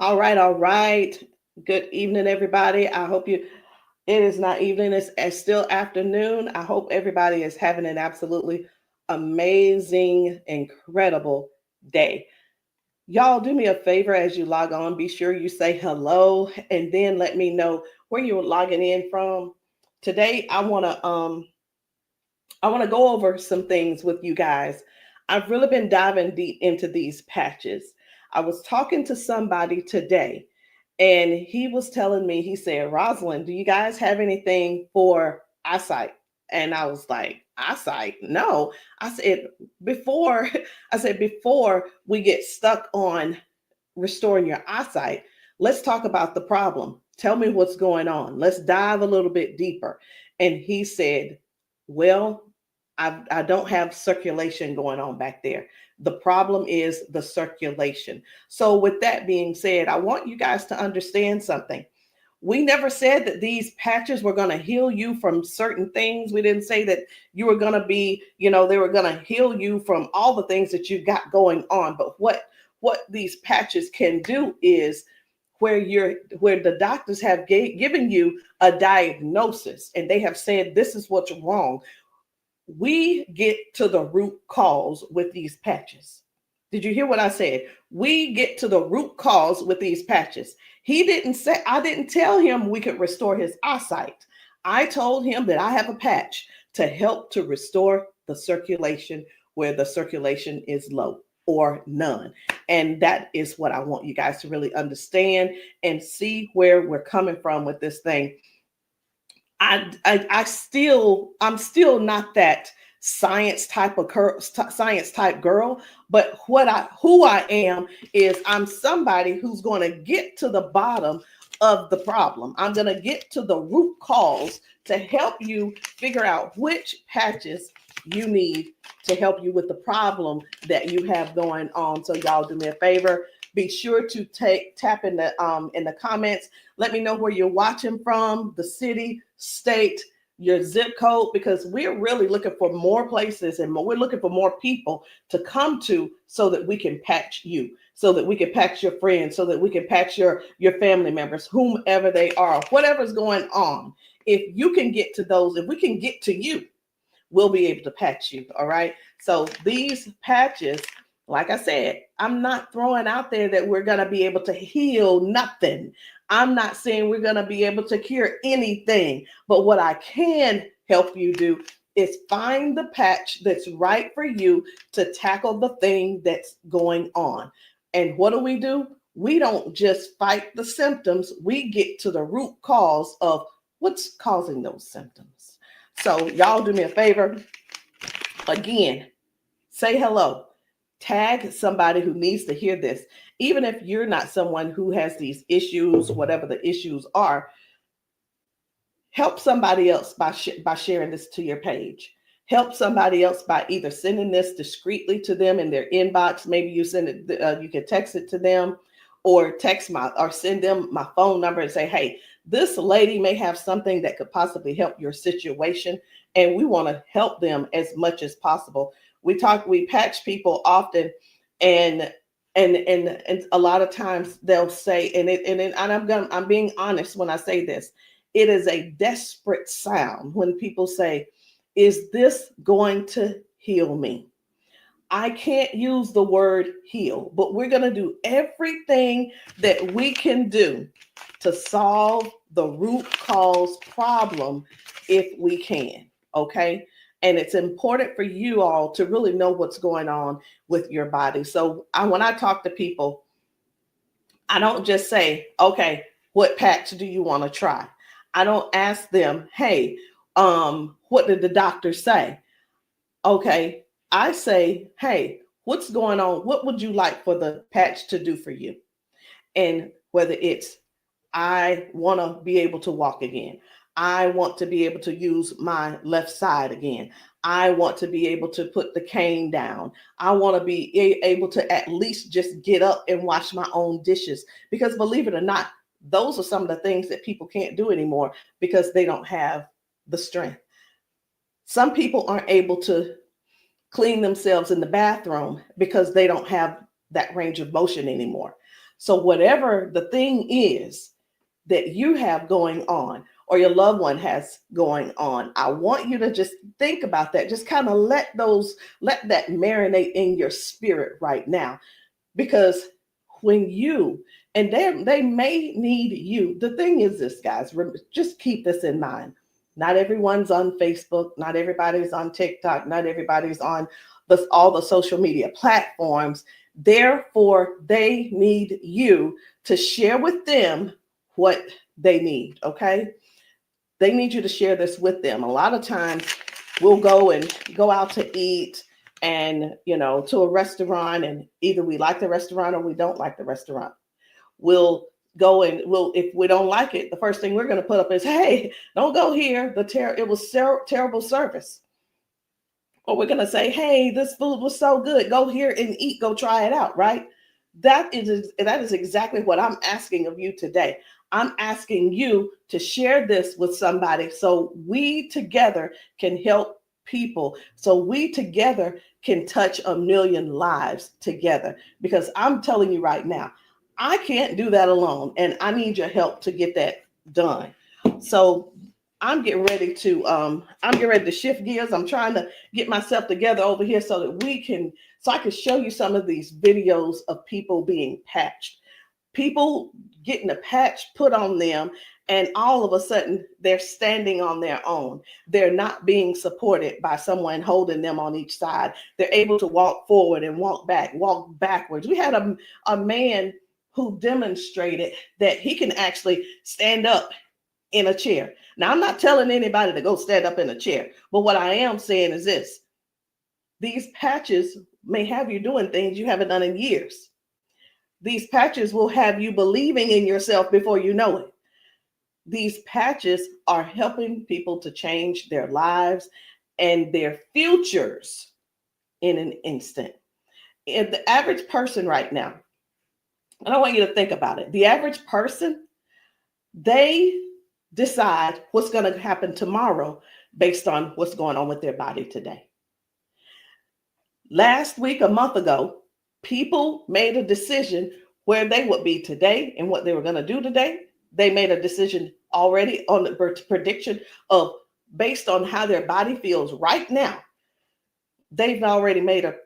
All right, all right. Good evening, everybody. I hope it is not evening, it's still afternoon. I hope everybody is having an absolutely amazing, incredible day. Y'all, do me a favor as you log on. Be sure you say hello and then let me know where you're logging in from. Today, I want to go over some things with you guys. I've really been diving deep into these patches. I was talking to somebody today, and he was telling me, he said, Rosalind, do you guys have anything for eyesight? And I was like, eyesight? No. I said, before, before we get stuck on restoring your eyesight, let's talk about the problem. Tell me what's going on. Let's dive a little bit deeper. And he said, well, I don't have circulation going on back there. The problem is the circulation. So, with that being said, I want you guys to understand something. We never said that these patches were going to heal you from certain things. We didn't say that you were going to be, they were going to heal you from all the things that you got going on. But what these patches can do is where the doctors have given you a diagnosis and they have said this is what's wrong, we get to the root cause with these patches. Did you hear what I said? We get to the root cause with these patches. He didn't say, I didn't tell him we could restore his eyesight. I told him that I have a patch to help to restore the circulation where the circulation is low or none. And that is what I want you guys to really understand and see where we're coming from with this thing. I'm still not that science type girl, but who I am is I'm somebody who's going to get to the bottom of the problem. I'm going to get to the root cause to help you figure out which patches you need to help you with the problem that you have going on. So y'all do me a favor. Be sure to tap in the comments. Let me know where you're watching from, the city, state, your zip code, because we're really looking for more places and we're looking for more people to come to so that we can patch you, so that we can patch your friends, so that we can patch your family members, whomever they are, whatever's going on. If you can get to those, if we can get to you, we'll be able to patch you. All right. So these patches, like I said, I'm not throwing out there that we're going to be able to heal nothing. I'm not saying we're going to be able to cure anything. But what I can help you do is find the patch that's right for you to tackle the thing that's going on. And what do? We don't just fight the symptoms, we get to the root cause of what's causing those symptoms. So, y'all do me a favor. Again, say hello. Tag somebody who needs to hear this. Even if you're not someone who has these issues, whatever the issues are, help somebody else by sharing this to your page. Help somebody else by either sending this discreetly to them in their inbox. Maybe you send it, you can text it to them, or send them my phone number and say, hey, this lady may have something that could possibly help your situation, and we want to help them as much as possible. We patch people often, and and a lot of times they'll say, I'm being honest when I say this, it is a desperate sound when people say, is this going to heal me? I can't use the word heal, but we're going to do everything that we can do to solve the root cause problem if we can. Okay. And it's important for you all to really know what's going on with your body. So when I talk to people, I don't just say, okay, what patch do you want to try? I don't ask them, hey, what did the doctor say? Okay, I say, hey, what's going on? What would you like for the patch to do for you? And whether it's, I want to be able to walk again. I want to be able to use my left side again. I want to be able to put the cane down. I want to be able to at least just get up and wash my own dishes. Because believe it or not, those are some of the things that people can't do anymore because they don't have the strength. Some people aren't able to clean themselves in the bathroom because they don't have that range of motion anymore. So whatever the thing is that you have going on or your loved one has going on, I want you to just think about that. Just kind of let that marinate in your spirit right now. Because when you, and they may need you. The thing is this, guys, just keep this in mind. Not everyone's on Facebook, not everybody's on TikTok, not everybody's on all the social media platforms. Therefore, they need you to share with them what they need, okay? They need you to share this with them. A lot of times we'll go out to eat and, to a restaurant, and either we like the restaurant or we don't like the restaurant. We'll go and if we don't like it, the first thing we're going to put up is, hey, don't go here. It was terrible service. Or we're going to say, hey, this food was so good. Go here and eat. Go try it out, right? That is exactly what I'm asking of you today. I'm asking you to share this with somebody so we together can help people, so we together can touch 1 million lives together. Because I'm telling you right now, I can't do that alone, and I need your help to get that done. So I'm getting ready to shift gears. I'm trying to get myself together over here so that I can show you some of these videos of people being patched, people getting a patch put on them, and all of a sudden they're standing on their own. They're not being supported by someone holding them on each side. They're able to walk forward and walk backwards. We had a man who demonstrated that he can actually stand up in a chair. Now, I'm not telling anybody to go stand up in a chair, but what I am saying is this: these patches may have you doing things you haven't done in years. These patches will have you believing in yourself before you know it. These patches are helping people to change their lives and their futures in an instant. And the average person right now, and I want you to think about it. The average person, they decide what's going to happen tomorrow based on what's going on with their body today. Last week, a month ago, people made a decision where they would be today and what they were going to do today. They made a decision already on the prediction of based on how their body feels right now. They've already made a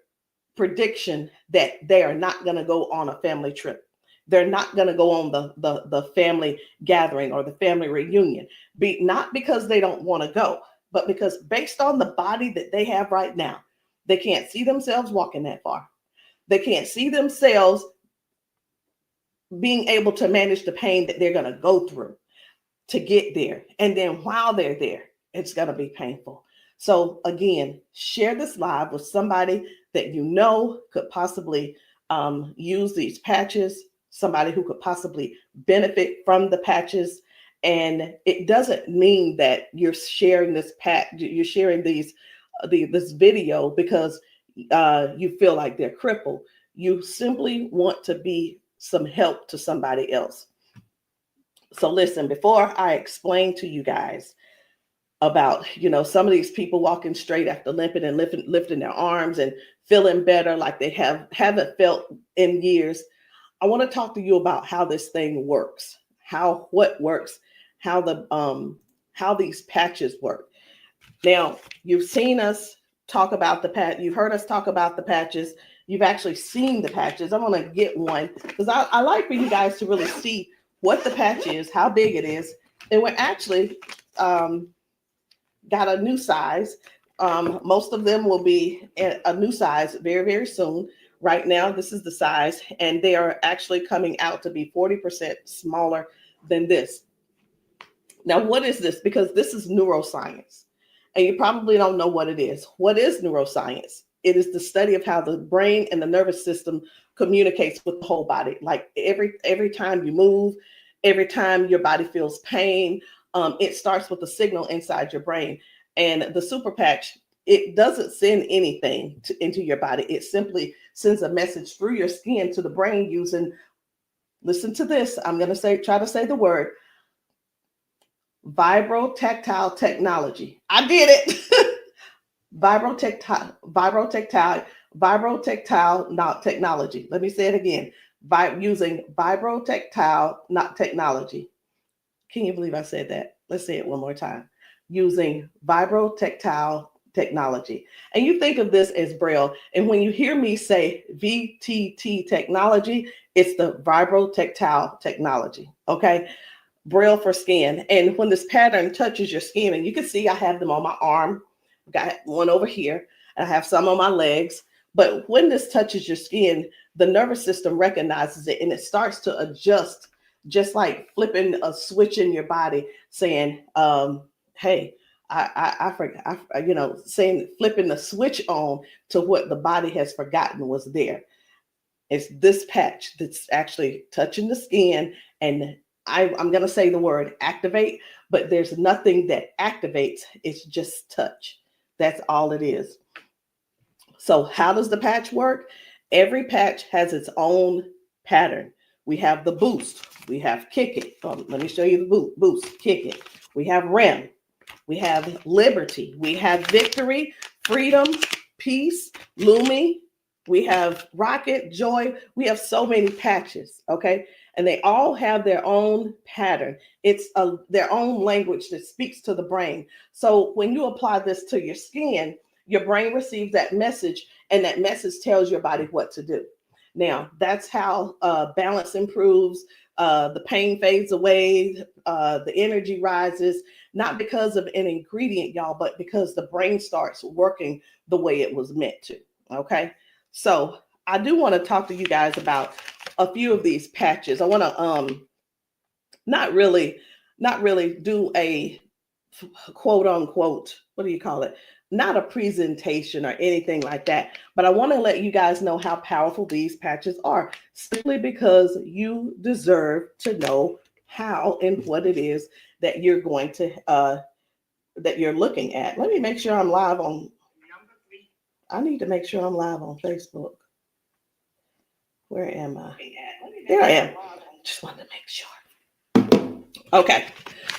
prediction that they are not going to go on a family trip. They're not going to go on the family gathering or the family reunion. Not because they don't want to go, but because based on the body that they have right now, they can't see themselves walking that far. They can't see themselves being able to manage the pain that they're going to go through to get there. And then while they're there, it's going to be painful. So again, share this live with somebody that you know could possibly use these patches, somebody who could possibly benefit from the patches. And it doesn't mean that you're sharing this you're sharing this video because you feel like they're crippled. You simply want to be some help to somebody else. So listen, before I explain to you guys about, some of these people walking straight after limping and lifting their arms and feeling better like they haven't felt in years, I want to talk to you about how this thing works, what works, how these patches work. Now, you've seen us talk about you've heard us talk about the patches. You've actually seen the patches. I'm going to get one because I like for you guys to really see what the patch is, how big it is. And we're actually got a new size. Most of them will be a new size very, very soon. Right now, this is the size, and they are actually coming out to be 40% smaller than this. Now, what is this? Because this is neuroscience, and you probably don't know what it is. What is neuroscience? It is the study of how the brain and the nervous system communicates with the whole body. Like every time you move, every time your body feels pain, it starts with a signal inside your brain. And the super patch, it doesn't send anything into your body. It simply sends a message through your skin to the brain using, listen to this, I'm going to try to say the word, vibrotactile technology. I did it. Vibrotactile technology. Let me say it again. by using vibrotactile not technology. Can you believe I said that? Let's say it one more time. Using vibrotactile technology. And you think of this as Braille. And when you hear me say VTT technology, it's the vibrotactile technology. Okay. Braille for skin. And when this pattern touches your skin, and you can see I have them on my arm, got one over here, and I have some on my legs. But when this touches your skin, the nervous system recognizes it and it starts to adjust, just like flipping a switch in your body, saying, hey, I forgot, saying, flipping the switch on to what the body has forgotten was there. It's this patch that's actually touching the skin, and I'm going to say the word activate, but there's nothing that activates. It's just touch. That's all it is. So how does the patch work? Every patch has its own pattern. We have the boost. We have kick it. Let me show you the boost, kick it. We have REM. We have liberty. We have victory, freedom, peace, Lumi. We have rocket, joy. We have so many patches, okay? And they all have their own pattern. It's their own language that speaks to the brain. So when you apply this to your skin, your brain receives that message, and that message tells your body what to do. Now, that's how balance improves, the pain fades away, the energy rises, not because of an ingredient, y'all, but because the brain starts working the way it was meant to, okay? So I do want to talk to you guys about a few of these patches. I want to not really do a quote unquote, what do you call it? Not a presentation or anything like that, but I want to let you guys know how powerful these patches are, simply because you deserve to know how and what it is that you're going to that you're looking at. Let me make sure I'm live on. I need to make sure I'm live on Facebook. Where am I? There I am. Just wanted to make sure. Okay.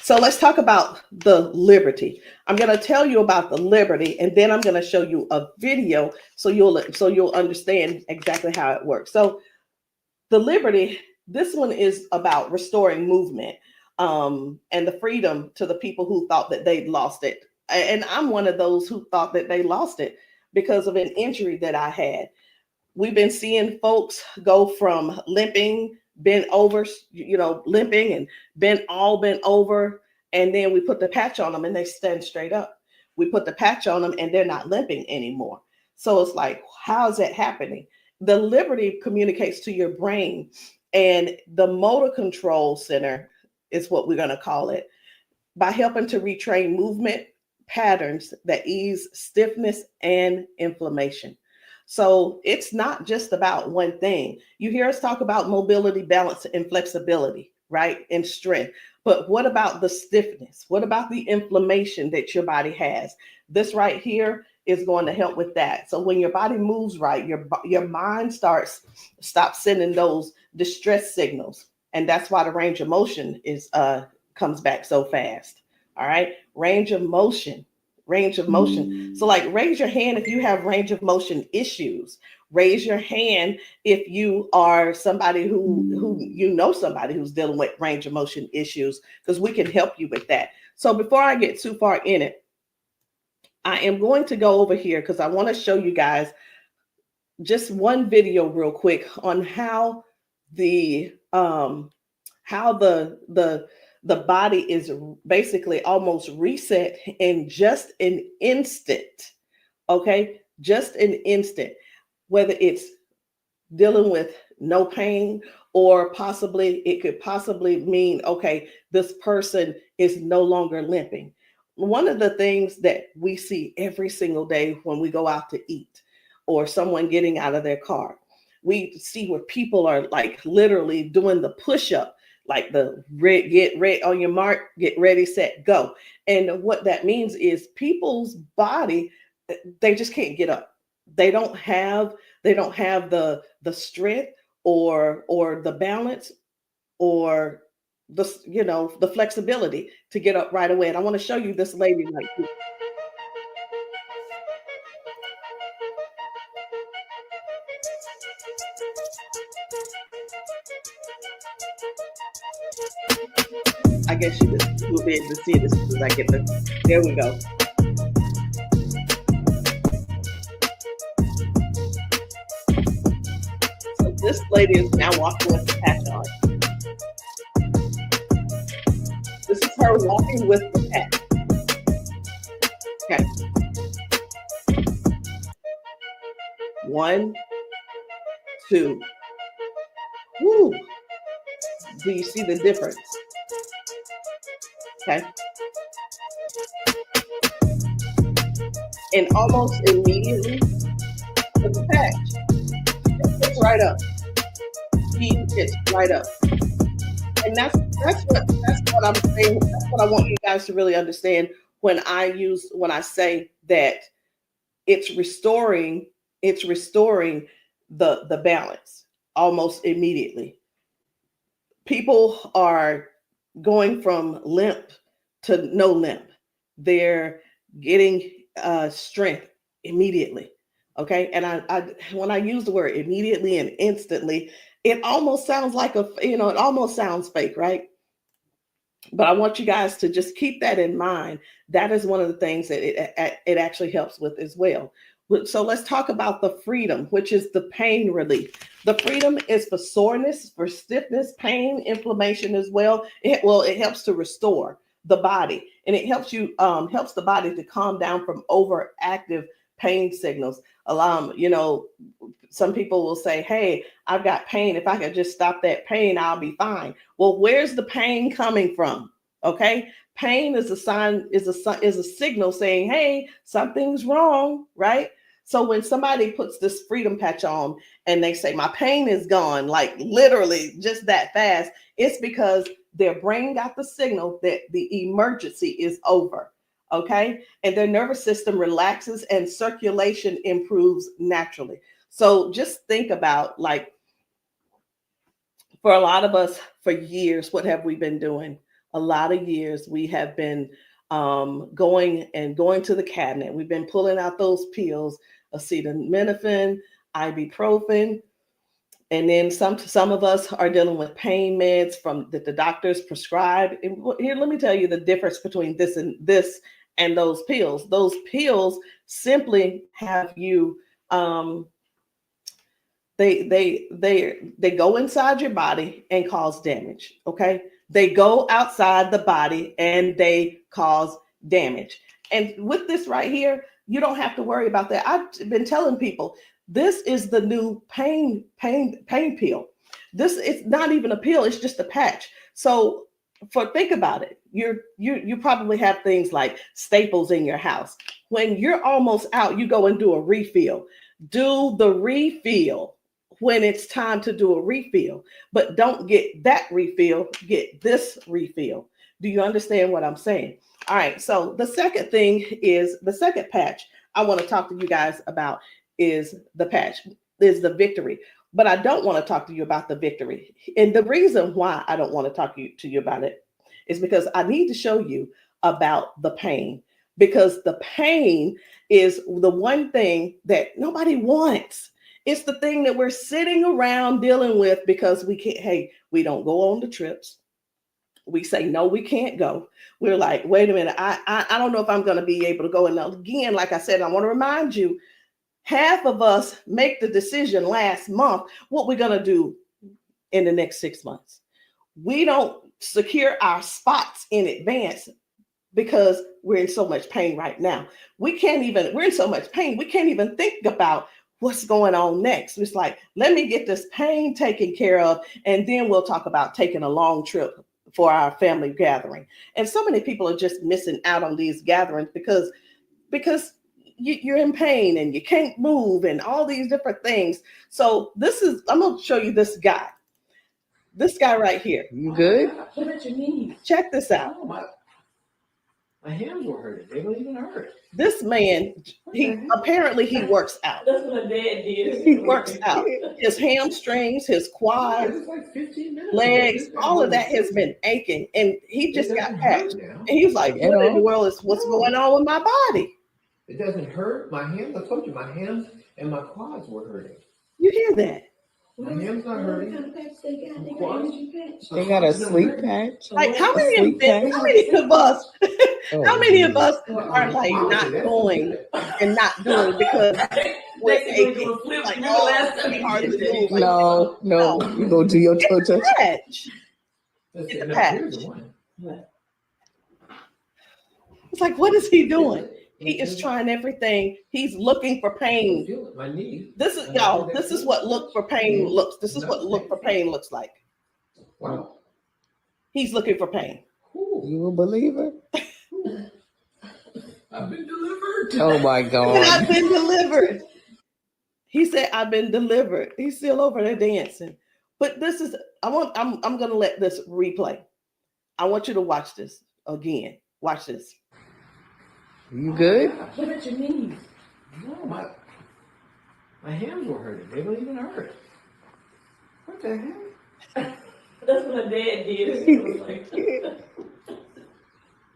So let's talk about the liberty. I'm going to tell you about the liberty, and then I'm going to show you a video so you'll understand exactly how it works. So the liberty, this one is about restoring movement and the freedom to the people who thought that they'd lost it. And I'm one of those who thought that they lost it because of an injury that I had. We've been seeing folks go from limping, bent over, limping and bent over. And then we put the patch on them and they stand straight up. We put the patch on them and they're not limping anymore. So it's like, how is that happening? The liberty communicates to your brain, and the motor control center is what we're going to call it, by helping to retrain movement patterns that ease stiffness and inflammation. So it's not just about one thing. You hear us talk about mobility, balance, and flexibility, right? And strength. But what about the stiffness? What about the inflammation that your body has? This right here is going to help with that. So when your body moves right, your mind stops sending those distress signals. And that's why the range of motion comes back so fast. All right. Range of motion. So like, raise your hand if you have range of motion issues. Raise your hand if you are somebody who somebody who's dealing with range of motion issues, because we can help you with that. So before I get too far in it, I am going to go over here because I want to show you guys just one video real quick on how the body is basically almost reset in just an instant. Okay, just an instant, whether it's dealing with no pain, or it could possibly mean, okay, this person is no longer limping. One of the things that we see every single day when we go out to eat, or someone getting out of their car, we see where people are like literally doing the push-up, like the get ready on your mark, get ready, set, go. And what that means is people's body, they just can't get up. They don't have the strength or the balance or the flexibility to get up right away. And I want to show you this lady right here. I guess you will be able to see it as soon as I get the. There we go. So this lady is now walking with the patch on. This is her walking with the patch. Okay. 1, 2. Woo. Do you see the difference? Okay. And almost immediately, with the patch, it gets right up. He gets right up. And that's what I'm saying. That's what I want you guys to really understand when I say that it's restoring the balance almost immediately. People are going from limp to no limp. They're getting strength immediately. Okay. And I when I use the word immediately and instantly, it almost sounds like it almost sounds fake, right? But I want you guys to just keep that in mind. That is one of the things that it actually helps with as well. So let's talk about the freedom, which is the pain relief. The freedom is for soreness, for stiffness, pain, inflammation as well. It helps to restore the body, and it helps the body to calm down from overactive pain signals. Some people will say, "Hey, I've got pain. If I could just stop that pain, I'll be fine." Well, where's the pain coming from? Okay, pain is a sign, is a signal saying, "Hey, something's wrong," right? So when somebody puts this freedom patch on and they say, "My pain is gone," like literally just that fast, it's because their brain got the signal that the emergency is over. Okay, and their nervous system relaxes and circulation improves naturally. So just think about, like, for a lot of us, for years, what have we been doing? A lot of years we have been going to the cabinet. We've been pulling out those pills, acetaminophen, ibuprofen, and then some of us are dealing with pain meds from that the doctors prescribe. And here, let me tell you the difference between this and those pills. Those pills simply have you they go inside your body and cause damage. Okay, they go outside the body and they cause damage. And with this right here, you don't have to worry about that. I've been telling people this is the new pain pill. This is not even a pill; it's just a patch. So, think about it. You probably have things like staples in your house. When you're almost out, you go and do a refill. Do the refill when it's time to do a refill, but don't get that refill, get this refill. Do you understand what I'm saying? All right, so the second patch I want to talk to you guys about is the victory. But I don't want to talk to you about the victory. And the reason why I don't want to talk to you about it is because I need to show you about the pain, because the pain is the one thing that nobody wants. It's the thing that we're sitting around dealing with because we don't go on the trips. We say, no, we can't go. We're like, wait a minute, I don't know if I'm going to be able to go. And again, like I said, I want to remind you, half of us make the decision last month what we're going to do in the next 6 months. We don't secure our spots in advance because we're in so much pain right now. We're in so much pain, we can't even think about what's going on next. It's like, let me get this pain taken care of, and then we'll talk about taking a long trip for our family gathering. And so many people are just missing out on these gatherings because you're in pain and you can't move and all these different things. So I'm going to show you this guy right here. You good? What about your knees? Check this out. Oh, my hands were hurting. They don't even hurt. This man, he works out. That's what my dad did. He works out. His hamstrings, his quads, like 15 minutes legs, all of that has been aching. And he just got patched. And he was like, what in the world is what's going on with my body? It doesn't hurt. My hands, I told you, my hands and my quads were hurting. You hear that? My hand's not hurting. What kind of patch they got? They got Quads? energy patch. They got a sleep patch. Like how A many sleep patch. how many of us Oh, how many of us Well, are like not going and not doing because we're Next thing aching? you flip, Like, remember oh, last it's time gonna be you hard did to that? move. Like, No, no. you go do your toe touch. Patch. Let's It's see, a now, patch. here's the one. It's like, what is he doing? Feel it. He is trying everything. He's looking for pain. Feel it. My knee. This is y'all. This is what look for pain looks. This is what look for pain looks like. Wow. He's looking for pain. Ooh, You a believer? I've been delivered. Oh my And God. I've been delivered. He said, "I've been delivered." He's still over there dancing. But this is. I'm gonna let this replay. I want you to watch this again. Watch this. You good? What about your knees? No, my hands were hurting. They don't even hurt. What the heck? That's what my dad did. It was like,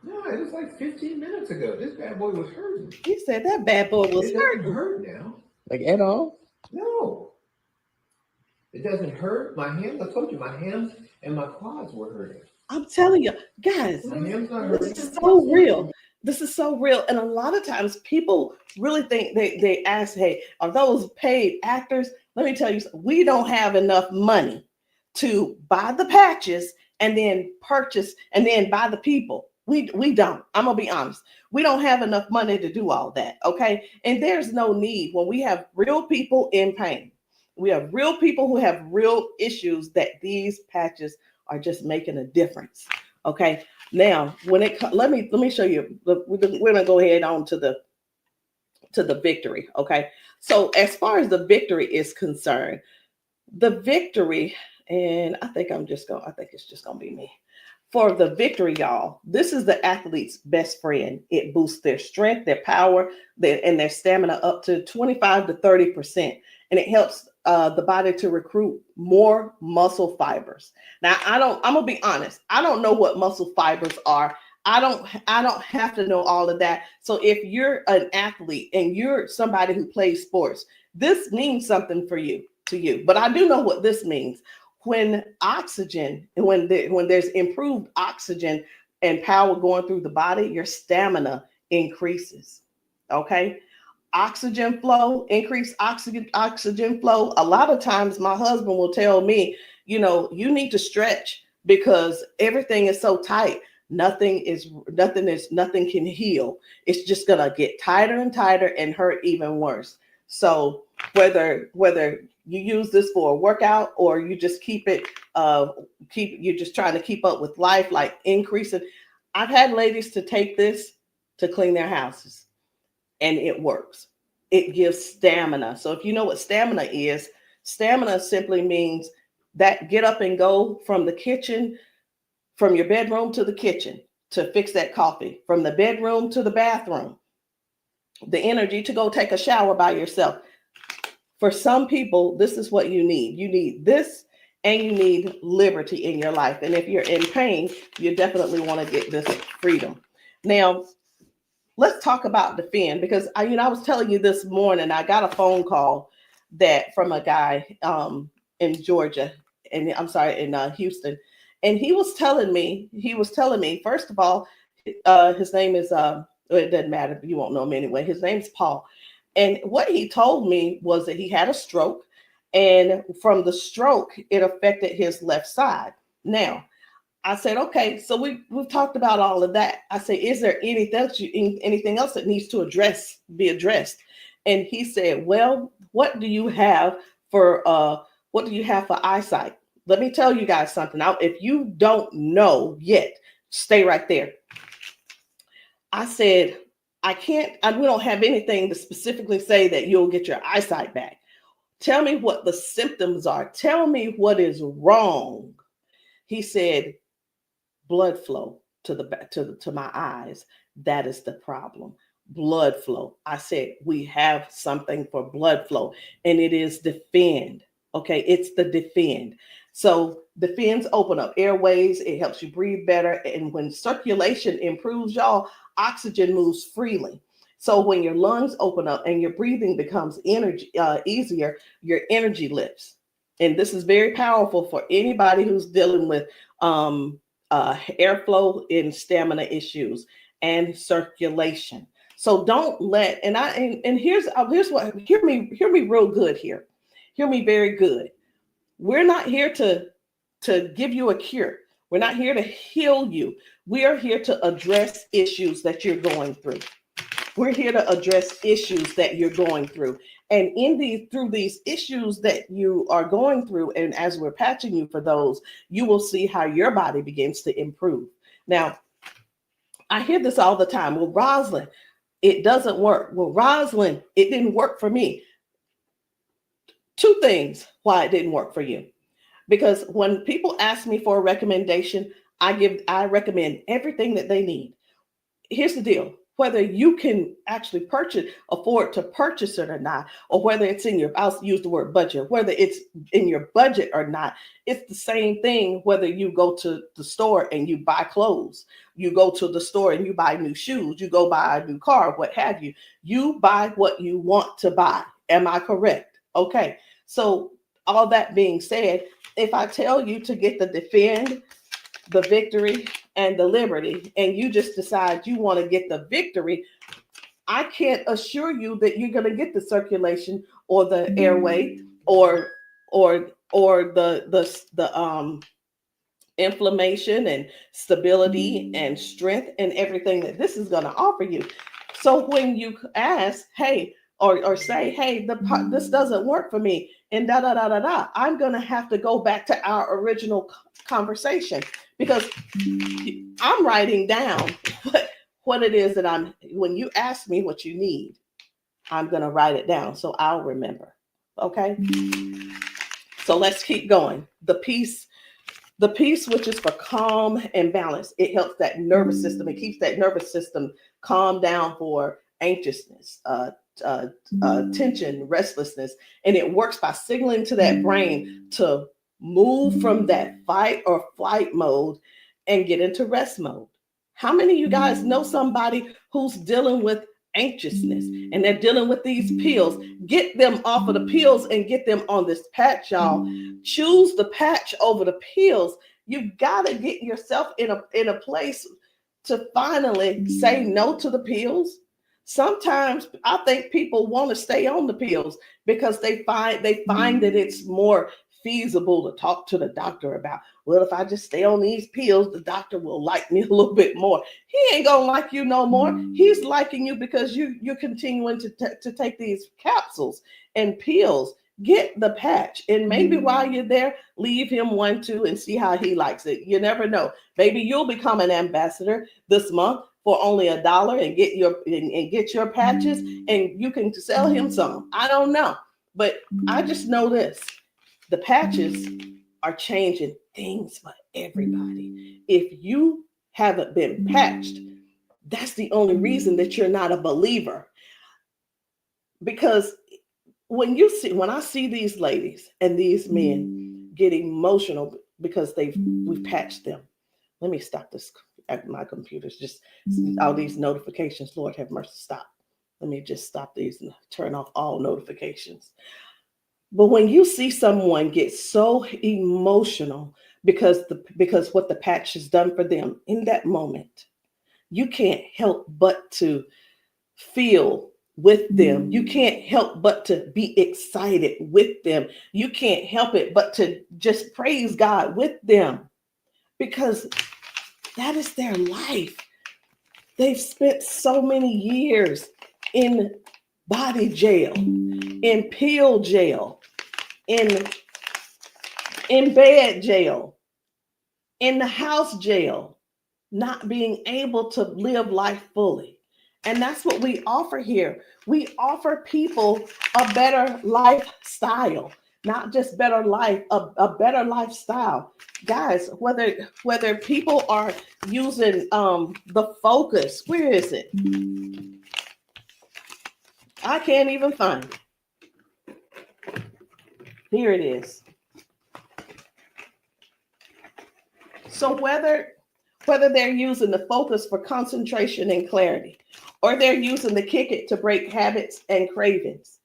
No, it was like 15 minutes ago. This bad boy was hurting. He said that bad boy was It hurt. doesn't hurt now. Like at all? No. It doesn't hurt. My hands, I told you, my hands and my quads were hurting. I'm telling you, guys. My hands not hurting. This is so real. This is so real. And a lot of times people really think they ask, hey, are those paid actors? Let me tell you, we don't have enough money to buy the patches and then purchase and then buy the people. We don't. I'm gonna be honest. We don't have enough money to do all that. Okay. And there's no need when we have real people in pain. We have real people who have real issues that these patches are just making a difference. Okay. Now, when it let me show you. We're gonna go ahead on to the victory. Okay. So as far as the victory is concerned, the victory, and I think it's just gonna be me. For the victory, y'all, this is the athlete's best friend. It boosts their strength, their power, and their stamina up to 25 to 30%. And it helps the body to recruit more muscle fibers. Now, I'm gonna be honest. I don't know what muscle fibers are. I don't have to know all of that. So if you're an athlete and you're somebody who plays sports, this means something to you. But I do know what this means. When oxygen, when there's improved oxygen and power going through the body, your stamina increases. Okay. Oxygen flow, increased oxygen flow. A lot of times my husband will tell me, you need to stretch because everything is so tight. Nothing can heal. It's just gonna get tighter and tighter and hurt even worse. So whether you use this for a workout or you just you're just trying to keep up with life, like increasing. I've had ladies to take this to clean their houses and it works. It gives stamina. So if you know what stamina simply means that get up and go from the kitchen, from your bedroom to the kitchen to fix that coffee, from the bedroom to the bathroom, the energy to go take a shower by yourself. For some people, this is what you need. You need this and you need liberty in your life. And if you're in pain, you definitely want to get this freedom. Now, let's talk about Defend, because I was telling you this morning, I got a phone call from a guy in Georgia, and I'm sorry, in Houston. And he was telling me, first of all, his name is, it doesn't matter, you won't know him anyway. His name's Paul. And what he told me was that he had a stroke, and from the stroke, it affected his left side. Now, I said, okay, so we've talked about all of that. I said, is there anything else that needs to be addressed? And he said, well, what do you have for eyesight? Let me tell you guys something. Now, if you don't know yet, stay right there. I said, we don't have anything to specifically say that you'll get your eyesight back. Tell me what the symptoms are. Tell me what is wrong. He said, blood flow to my eyes. That is the problem. Blood flow. I said, we have something for blood flow, and it is Defend. Okay, it's the Defend. So Defends open up airways. It helps you breathe better. And when circulation improves, y'all, oxygen moves freely. So when your lungs open up and your breathing becomes easier, your energy lifts. and this is very powerful for anybody who's dealing with airflow and stamina issues and circulation. So don't let, and here's what, hear me real good here. Hear me very good. We're not here to give you a cure. We're not here to heal you. We are here to address issues that you're going through. We're here to address issues that you're going through. And through these issues that you are going through, and as we're patching you for those, you will see how your body begins to improve. Now, I hear this all the time. Well, Rosalind, it doesn't work. Well, Rosalind, it didn't work for me. Two things why it didn't work for you. Because when people ask me for a recommendation, I recommend everything that they need. Here's the deal. Whether you can actually afford to purchase it or not, or whether it's in your, I'll use the word budget, whether it's in your budget or not, it's the same thing whether you go to the store and you buy clothes, you go to the store and you buy new shoes, you go buy a new car, what have you. You buy what you want to buy. Am I correct? Okay. So all that being said, if I tell you to get the Defend, the Victory, and the Liberty, and you just decide you want to get the Victory, I can't assure you that you're going to get the circulation or the airway or the inflammation and stability and strength and everything that this is going to offer you. So when you ask, hey, or say, hey, this doesn't work for me, and I'm going to have to go back to our original conversation, because I'm writing down what it is that when you ask me what you need, I'm going to write it down so I'll remember. Okay. So let's keep going. The peace, which is for calm and balance. It helps that nervous system. It keeps that nervous system calm down for anxiousness, tension, restlessness. And it works by signaling to that brain to move from that fight or flight mode and get into rest mode. How many of you guys know somebody who's dealing with anxiousness and they're dealing with these pills? Get them off of the pills and get them on this patch, y'all. Choose the patch over the pills. You got to get yourself in a place to finally say no to the pills. Sometimes I think people want to stay on the pills because they find that it's more feasible to talk to the doctor about, well, if I just stay on these pills, the doctor will like me a little bit more. He ain't gonna like you no more. He's liking you because you're continuing to take these capsules and pills. Get the patch, and maybe while you're there, leave him one too and see how he likes it. You never know. Maybe you'll become an ambassador this month for only $1 and get your patches, and you can sell him some. I don't know, but I just know this. The patches are changing things for everybody. If you haven't been patched, that's the only reason that you're not a believer. Because when I see these ladies and these men get emotional because we've patched them. Let me stop this. My computer's just all these notifications. Lord have mercy, stop. Let me just stop these and turn off all notifications. But when you see someone get so emotional because what the patch has done for them in that moment, you can't help but to feel with them. You can't help but to be excited with them. You can't help it but to just praise God with them, because that is their life. They've spent so many years in body jail, in pill jail, in bed jail, in the house jail, not being able to live life fully. And that's what we offer here. We offer people a better lifestyle, not just better life, a better lifestyle. Guys, whether people are using the Focus, where is it? I can't even find it. Here it is. So whether they're using the Focus for concentration and clarity, or they're using the Kick It to break habits and cravings,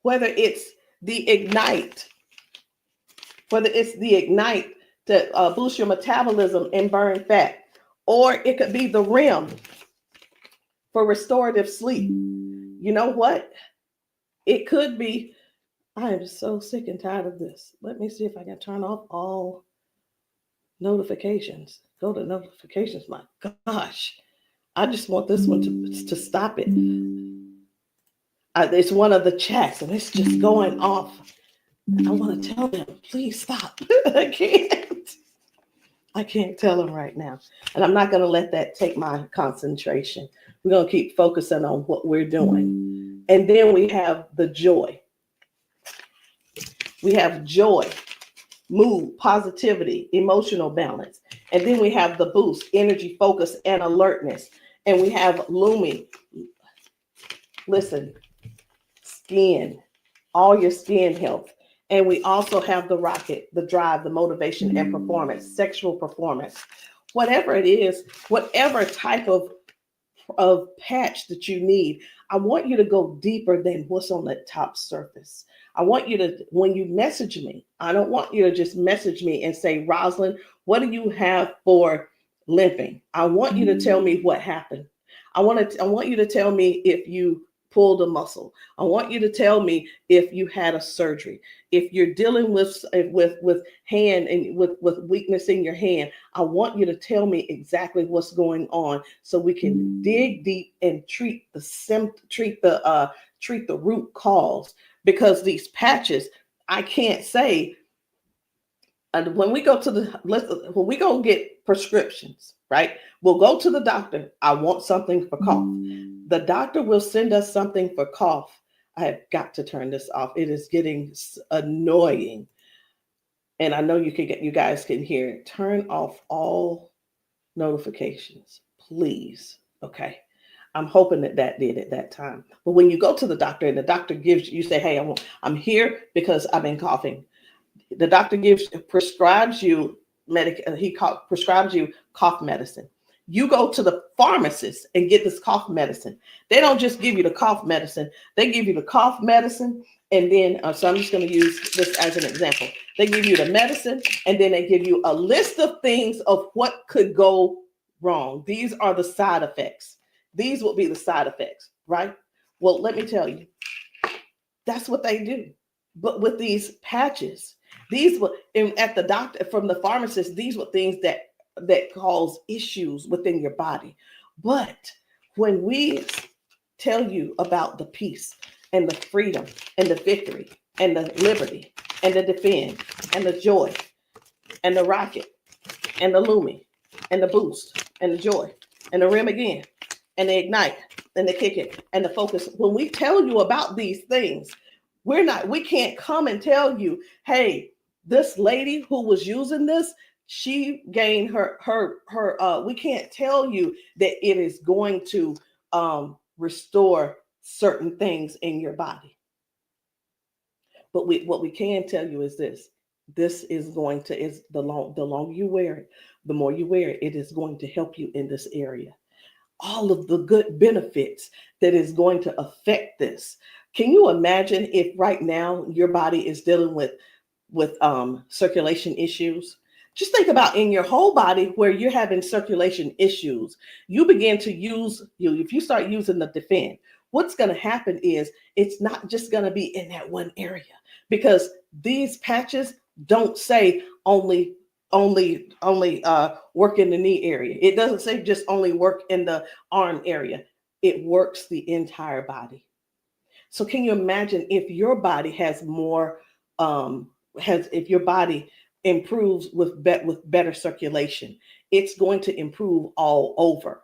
whether it's the Ignite, whether it's the Ignite to boost your metabolism and burn fat, or it could be the REM for restorative sleep. You know what? It could be, I am so sick and tired of this. Let me see if I can turn off all notifications. Go to notifications. My gosh. I just want this one to stop it. It's one of the chats and it's just going off. I want to tell them, please stop. I can't tell them right now. And I'm not going to let that take my concentration. We're going to keep focusing on what we're doing. And then we have the joy. We have joy, mood, positivity, emotional balance. And then we have the boost, energy, focus, and alertness. And we have Lumi. Listen, skin, all your skin health. And we also have the rocket, the drive, the motivation and performance, sexual performance. Whatever it is, whatever type of patch that you need, I want you to go deeper than what's on the top surface. I want you to, when you message me, I don't want you to just message me and say, Rosalind, what do you have for limping? I want you to tell me what happened. I want you to tell me if you pulled a muscle. I want you to tell me if you had a surgery. If you're dealing with hand and with weakness in your hand, I want you to tell me exactly what's going on so we can dig deep and treat the root cause. Because these patches, I can't say. And when we go get prescriptions, right? We'll go to the doctor. I want something for cough. The doctor will send us something for cough. I have got to turn this off. It is getting annoying. And I know you guys can hear it. Turn off all notifications, please. Okay. I'm hoping that did at that time. But when you go to the doctor and the doctor gives you say, hey, I'm here because I've been coughing. The doctor prescribes you prescribes you cough medicine. You go to the pharmacist and get this cough medicine. They don't just give you the cough medicine. They give you the cough medicine. And then, so I'm just going to use this as an example. They give you the medicine and then they give you a list of things of what could go wrong. These are the side effects. These will be the side effects, right? Well, let me tell you, that's what they do. But with these patches, these were at the doctor, from the pharmacist, these were things that cause issues within your body. But when we tell you about the peace and the freedom and the victory and the liberty and the defend and the joy and the rocket and the Lumi and the boost and the joy and the REM again and the ignite and the kick it and the focus, when we tell you about these things, we can't come and tell you, hey, this lady who was using this, she gained we can't tell you that it is going to restore certain things in your body. But what we can tell you is this is going to, the longer you wear it, the more you wear it, it is going to help you in this area. All of the good benefits that is going to affect this. Can you imagine if right now your body is dealing with circulation issues? Just think about in your whole body where you're having circulation issues. You begin to if you start using the defend, what's going to happen is it's not just going to be in that one area, because these patches don't say only work in the knee area. It doesn't say just only work in the arm area. It works the entire body. So can you imagine if your body has more, if your body improves with better circulation, it's going to improve all over.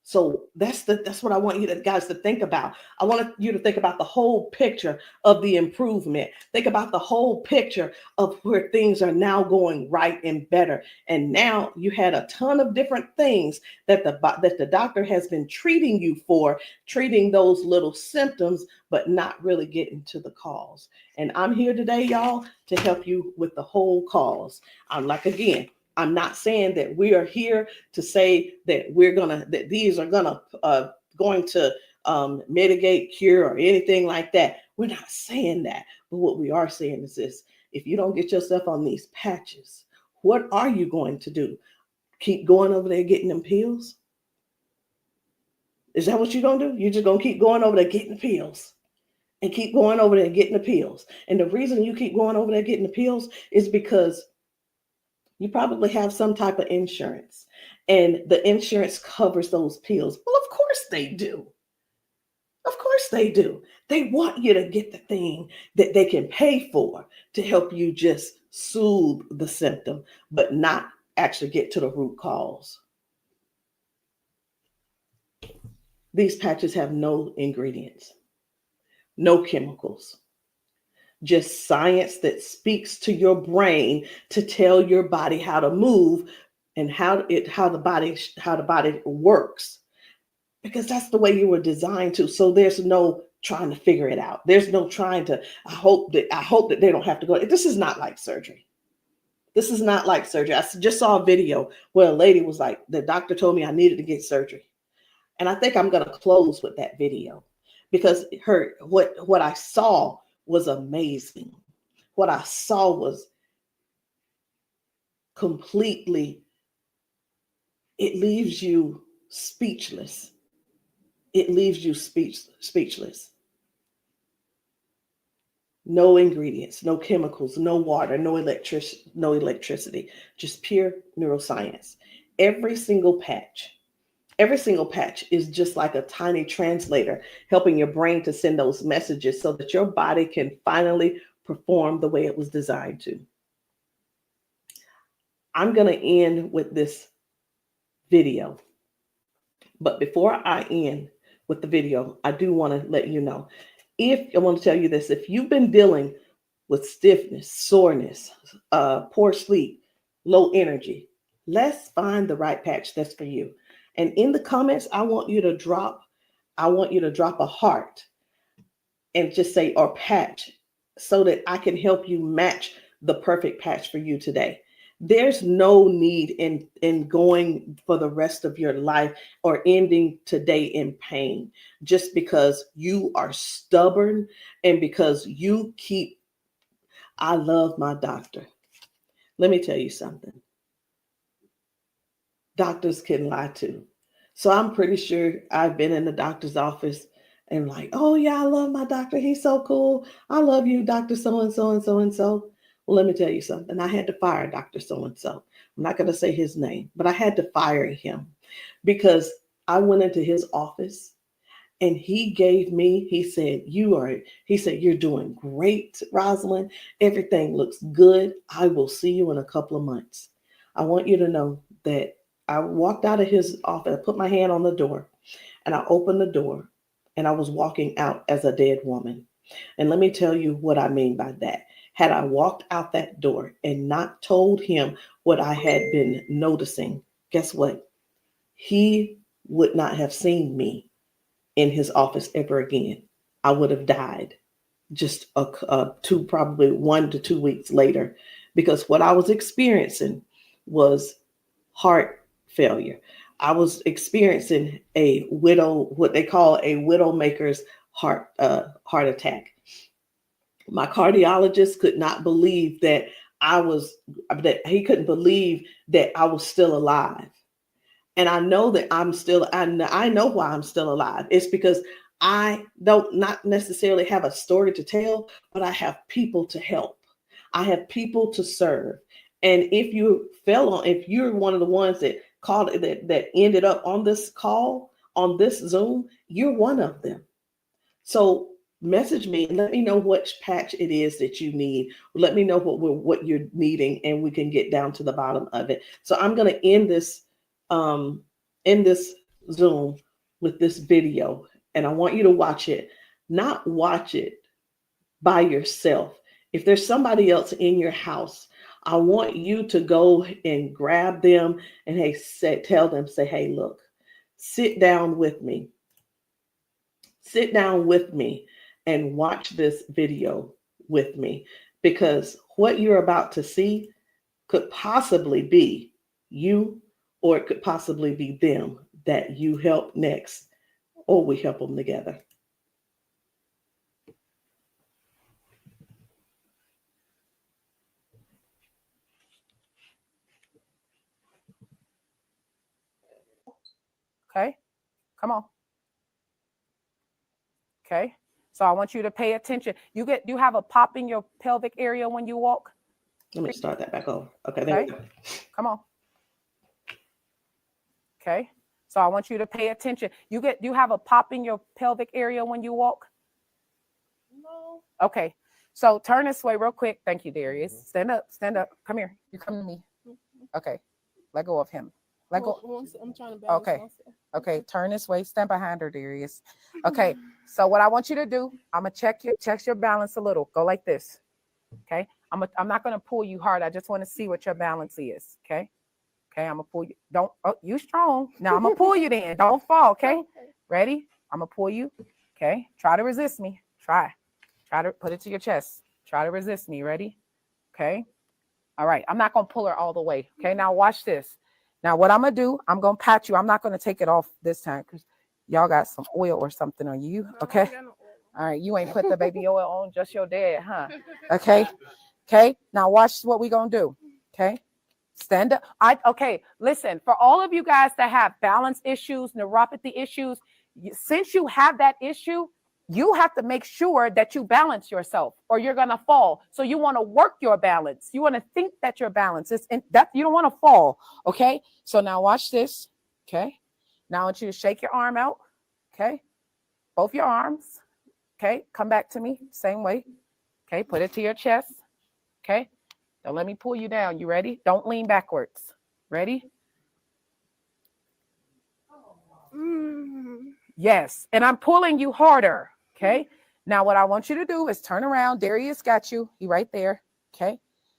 So that's what I want you guys to think about. I want you to think about the whole picture of the improvement. Think about the whole picture of where things are now going right and better. And now you had a ton of different things that the doctor has been treating you for, treating those little symptoms, but not really getting to the cause. And I'm here today, y'all, to help you with the whole cause. I'm not saying that we are here to say that these are going to mitigate, cure, or anything like that. We're not saying that. But what we are saying is this: if you don't get yourself on these patches, what are you going to do? Keep going over there getting them pills? Is that what you're going to do? You're just going to keep going over there getting the pills and keep going over there getting the pills. And the reason you keep going over there getting the pills is because you probably have some type of insurance, and the insurance covers those pills. Well, of course they do. Of course they do. They want you to get the thing that they can pay for to help you just soothe the symptom, but not actually get to the root cause. These patches have no ingredients, no chemicals, just science that speaks to your brain to tell your body how to move and how the body works, because that's the way you were designed to. So there's no trying to figure it out. There's no trying to, I hope that they don't have to go. This is not like surgery. This is not like surgery. I just saw a video where a lady was like, the doctor told me I needed to get surgery. And I think I'm going to close with that video, because what I saw was amazing. What I saw was completely, it leaves you speechless. It leaves you speechless. No ingredients, no chemicals, no water, no electricity, just pure neuroscience. Every single patch is just like a tiny translator, helping your brain to send those messages so that your body can finally perform the way it was designed to. I'm going to end with this video. But before I end with the video, I do want to let you know, I want to tell you this: if you've been dealing with stiffness, soreness, poor sleep, low energy, let's find the right patch that's for you. And in the comments, I want you to drop a heart and just say, or patch, so that I can help you match the perfect patch for you today. There's no need in going for the rest of your life or ending today in pain just because you are stubborn and because you keep, I love my doctor. Let me tell you something. Doctors can lie too. So I'm pretty sure I've been in the doctor's office and like, oh yeah, I love my doctor. He's so cool. I love you, Dr. So-and-so and so-and-so. Well, let me tell you something. I had to fire Dr. So-and-so. I'm not going to say his name, but I had to fire him because I went into his office and he said, you're doing great, Rosalind. Everything looks good. I will see you in a couple of months. I want you to know that I walked out of his office, I put my hand on the door and I opened the door and I was walking out as a dead woman. And let me tell you what I mean by that. Had I walked out that door and not told him what I had been noticing, guess what? He would not have seen me in his office ever again. I would have died just probably 1 to 2 weeks later, because what I was experiencing was heart failure. I was experiencing what they call a widowmaker's heart attack. My cardiologist could not believe that he couldn't believe that I was still alive. And I know that I know why I'm still alive. It's because I don't not necessarily have a story to tell, but I have people to help. I have people to serve. And if you're one of the ones that called that ended up on this call, on this Zoom, you're one of them. So message me and let me know which patch it is that you need. Let me know what you're needing, and we can get down to the bottom of it. So I'm going to end this Zoom with this video, and I want you to watch it. Not watch it by yourself. If there's somebody else in your house, I want you to go and grab them and tell them, hey, look, sit down with me. Sit down with me and watch this video with me, because what you're about to see could possibly be you, or it could possibly be them that you help next, or we help them together. Okay, come on. Okay, so I want you to pay attention. You have a pop in your pelvic area when you walk. Let me start that back over. Okay, there we go. Come on. Okay, so I want you to pay attention. You have a pop in your pelvic area when you walk. No. Okay, so turn this way real quick. Thank you, Darius. Stand up. Come here. You come to me. Okay, let go of him. Let go. I'm trying to balance Okay. myself. Okay, turn this way. Stand behind her, Darius. Okay, so what I want you to do, I'm gonna check your balance a little. Go like this. Okay, I'm not gonna pull you hard. I just want to see what your balance is. Okay, I'm gonna pull you. You strong. Now I'm gonna pull you. Then don't fall. Okay, ready? I'm gonna pull you. Okay, try to resist me. Try to put it to your chest. Try to resist me. Ready? Okay. All right. I'm not gonna pull her all the way. Okay. Now watch this. Now, what I'm going to do, I'm going to pat you. I'm not going to take it off this time because y'all got some oil or something on you. Okay. All right. You ain't put the baby oil on, just your dad, huh? Okay. Okay. Now, watch what we going to do. Okay. Stand up. Okay. Listen, for all of you guys that have balance issues, neuropathy issues, since you have that issue, you have to make sure that you balance yourself or you're going to fall. So you want to work your balance. You want to think that your balance is that you don't want to fall. Okay. So now watch this. Okay. Now I want you to shake your arm out. Okay. Both your arms. Okay. Come back to me. Same way. Okay. Put it to your chest. Okay. Don't let me pull you down. You ready? Don't lean backwards. Ready? Yes. And I'm pulling you harder. Okay. Now what I want you to do is turn around. Darius got you. He right there. Okay.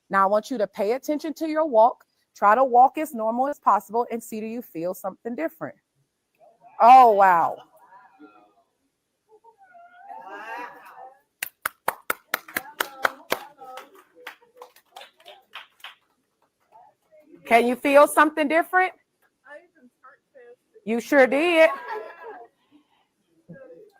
Now I want you to pay attention to your walk. Try to walk as normal as possible and see, do you feel something different? Oh, wow. Can you feel something different? You sure did.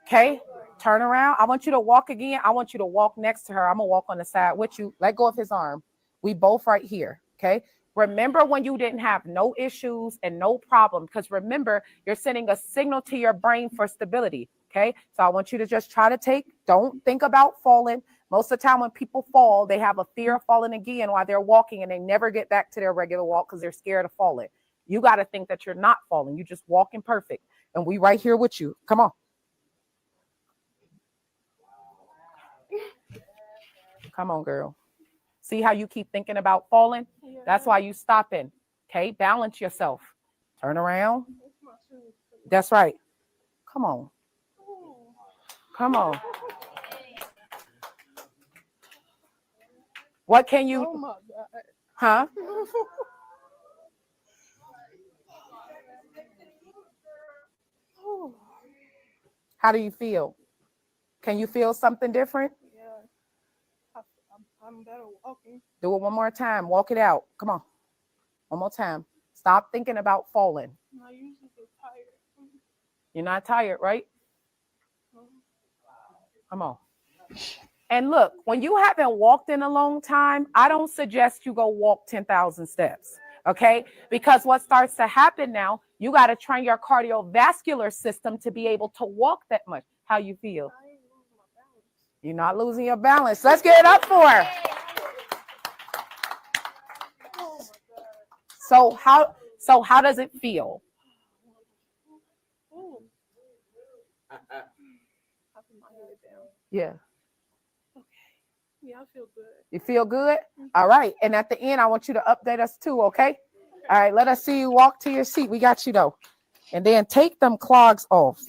Okay. Turn around. I want you to walk again. I want you to walk next to her. I'm going to walk on the side with you. Let go of his arm. We both right here. Okay. Remember when you didn't have no issues and no problem, because remember, you're sending a signal to your brain for stability. Okay. So I want you to just try to don't think about falling. Most of the time when people fall, they have a fear of falling again while they're walking and they never get back to their regular walk because they're scared of falling. You got to think that you're not falling. You're just walking perfect. And we right here with you. Come on. Come on, girl. See how you keep thinking about falling? Yeah. That's why you stopping. Okay, balance yourself. Turn around. That's right. Come on. Come on. What can you? Oh my God. Huh? How do you feel? Can you feel something different? I'm better walking. Do it one more time. Walk it out. Come on. One more time. Stop thinking about falling. I usually get tired. You're not tired, right? Come on. And look, when you haven't walked in a long time, I don't suggest you go walk 10,000 steps. Okay? Because what starts to happen now, you got to train your cardiovascular system to be able to walk that much. How you feel? You're not losing your balance. Let's get it up for her. So how does it feel? Yeah. Okay. Yeah, I feel good. You feel good? All right. And at the end, I want you to update us too, okay? All right, let us see you walk to your seat. We got you though. And then take them clogs off.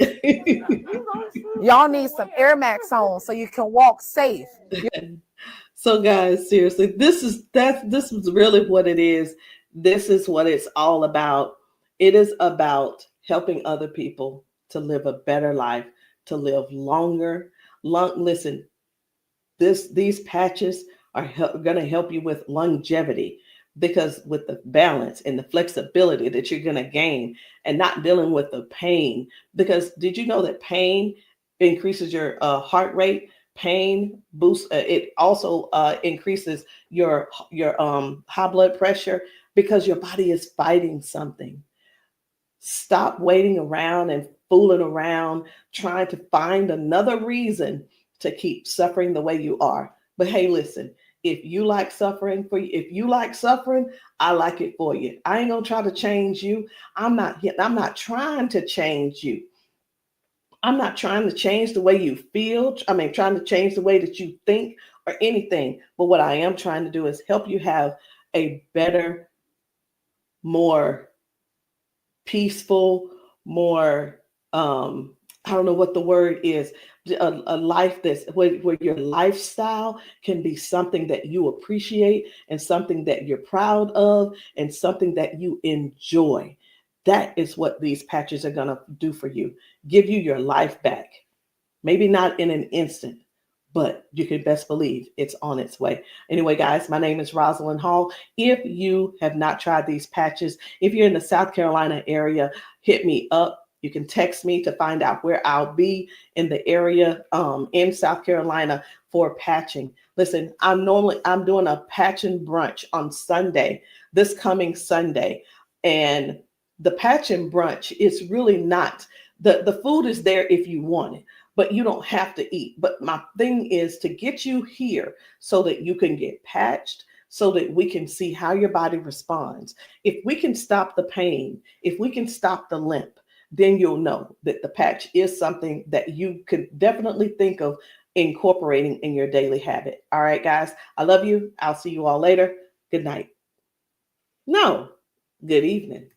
Y'all need some Air Max on so you can walk safe. So guys, seriously, this is really what it is. This is what it's all about. It is about helping other people to live a better life, to live longer. Listen, these patches are going to help you with longevity, because with the balance and the flexibility that you're going to gain and not dealing with the pain. Because did you know that pain increases your heart rate? Pain boosts, it also increases your high blood pressure, because your body is fighting something. Stop waiting around and fooling around, trying to find another reason to keep suffering the way you are. But hey, listen, if you like suffering if you like suffering, I like it for you. I ain't gonna try to change you. I'm not trying to change you. I'm not trying to change the way you feel. Trying to change the way that you think or anything. But what I am trying to do is help you have a better, more peaceful, more, I don't know what the word is, a life that's where your lifestyle can be something that you appreciate and something that you're proud of and something that you enjoy. That is what these patches are going to do for you. Give you your life back. Maybe not in an instant, but you can best believe it's on its way. Anyway, guys, my name is Rosalind Hall. If you have not tried these patches, if you're in the South Carolina area, hit me up. You can text me to find out where I'll be in the area in South Carolina for patching. Listen, I'm doing a patching brunch on Sunday, this coming Sunday. And the patching brunch is really not, the food is there if you want it, but you don't have to eat. But my thing is to get you here so that you can get patched, so that we can see how your body responds. If we can stop the pain, if we can stop the limp, then you'll know that the patch is something that you could definitely think of incorporating in your daily habit. All right, guys, I love you. I'll see you all later. Good night. No, good evening.